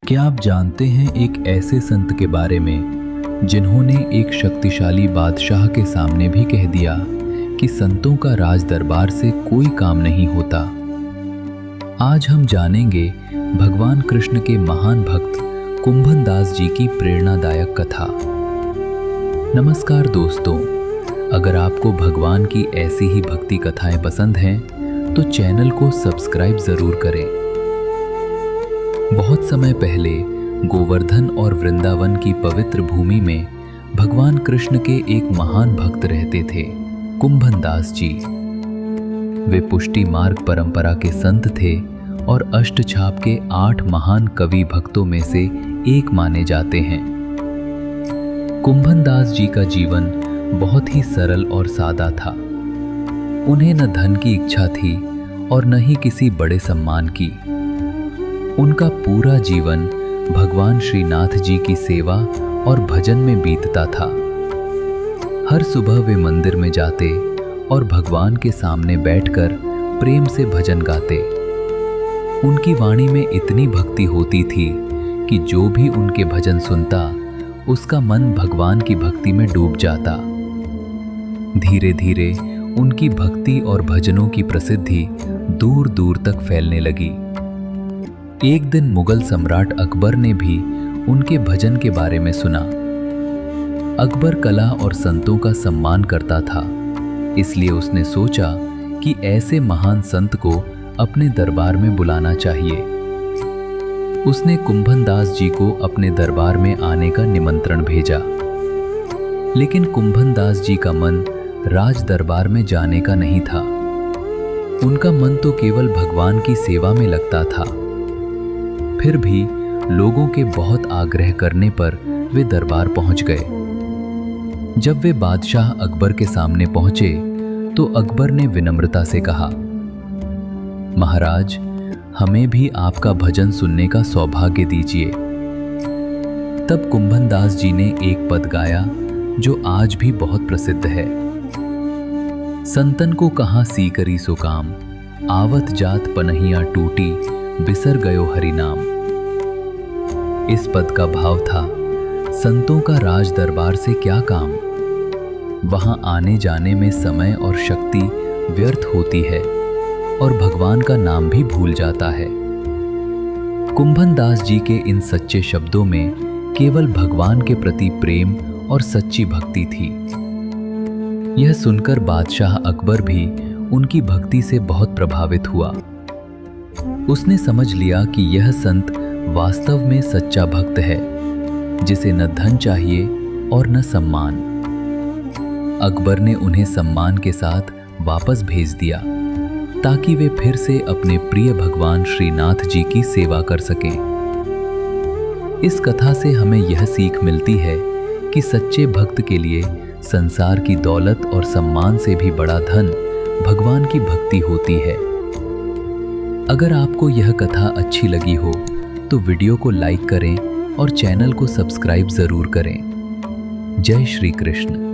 क्या आप जानते हैं एक ऐसे संत के बारे में जिन्होंने एक शक्तिशाली बादशाह के सामने भी कह दिया कि संतों का राज दरबार से कोई काम नहीं होता। आज हम जानेंगे भगवान कृष्ण के महान भक्त कुंभन दास जी की प्रेरणादायक कथा। नमस्कार दोस्तों, अगर आपको भगवान की ऐसी ही भक्ति कथाएं पसंद हैं तो चैनल को सब्सक्राइब जरूर करें। बहुत समय पहले गोवर्धन और वृंदावन की पवित्र भूमि में भगवान कृष्ण के एक महान भक्त रहते थे, कुंभन दास जी। वे पुष्टि मार्ग परंपरा के संत थे और अष्टछाप के 8 महान कवि भक्तों में से एक माने जाते हैं। कुंभन दास जी का जीवन बहुत ही सरल और सादा था। उन्हें न धन की इच्छा थी और न ही किसी बड़े सम्मान की। उनका पूरा जीवन भगवान श्रीनाथ जी की सेवा और भजन में बीतता था। हर सुबह वे मंदिर में जाते और भगवान के सामने बैठकर प्रेम से भजन गाते। उनकी वाणी में इतनी भक्ति होती थी कि जो भी उनके भजन सुनता उसका मन भगवान की भक्ति में डूब जाता। धीरे धीरे उनकी भक्ति और भजनों की प्रसिद्धि दूर दूर तक फैलने लगी। एक दिन मुगल सम्राट अकबर ने भी उनके भजन के बारे में सुना। अकबर कला और संतों का सम्मान करता था, इसलिए उसने सोचा कि ऐसे महान संत को अपने दरबार में बुलाना चाहिए। उसने कुंभन दास जी को अपने दरबार में आने का निमंत्रण भेजा, लेकिन कुंभन दास जी का मन राज दरबार में जाने का नहीं था। उनका मन तो केवल भगवान की सेवा में लगता था। फिर भी लोगों के बहुत आग्रह करने पर वे दरबार पहुंच गए। जब वे बादशाह अकबर के सामने पहुंचे तो अकबर ने विनम्रता से कहा, महाराज, हमें भी आपका भजन सुनने का सौभाग्य दीजिए। तब कुंभन दास जी ने एक पद गाया जो आज भी बहुत प्रसिद्ध है। संतन को कहाँ सी करी सो काम, आवत जात पनहिया टूटी, बिसर गयो हरि नाम। इस पद का भाव था, संतों का राज दरबार से क्या काम, वहां आने जाने में समय और शक्ति व्यर्थ होती है और भगवान का नाम भी भूल जाता है। कुंभन दास जी के इन सच्चे शब्दों में केवल भगवान के प्रति प्रेम और सच्ची भक्ति थी। यह सुनकर बादशाह अकबर भी उनकी भक्ति से बहुत प्रभावित हुआ। उसने समझ लिया कि यह संत वास्तव में सच्चा भक्त है, जिसे न धन चाहिए और न सम्मान। अकबर ने उन्हें सम्मान के साथ वापस भेज दिया ताकि वे फिर से अपने प्रिय भगवान श्रीनाथ जी की सेवा कर सकें। इस कथा से हमें यह सीख मिलती है कि सच्चे भक्त के लिए संसार की दौलत और सम्मान से भी बड़ा धन भगवान की भक्ति होती है। अगर आपको यह कथा अच्छी लगी हो तो वीडियो को लाइक करें और चैनल को सब्सक्राइब जरूर करें। जय श्री कृष्ण।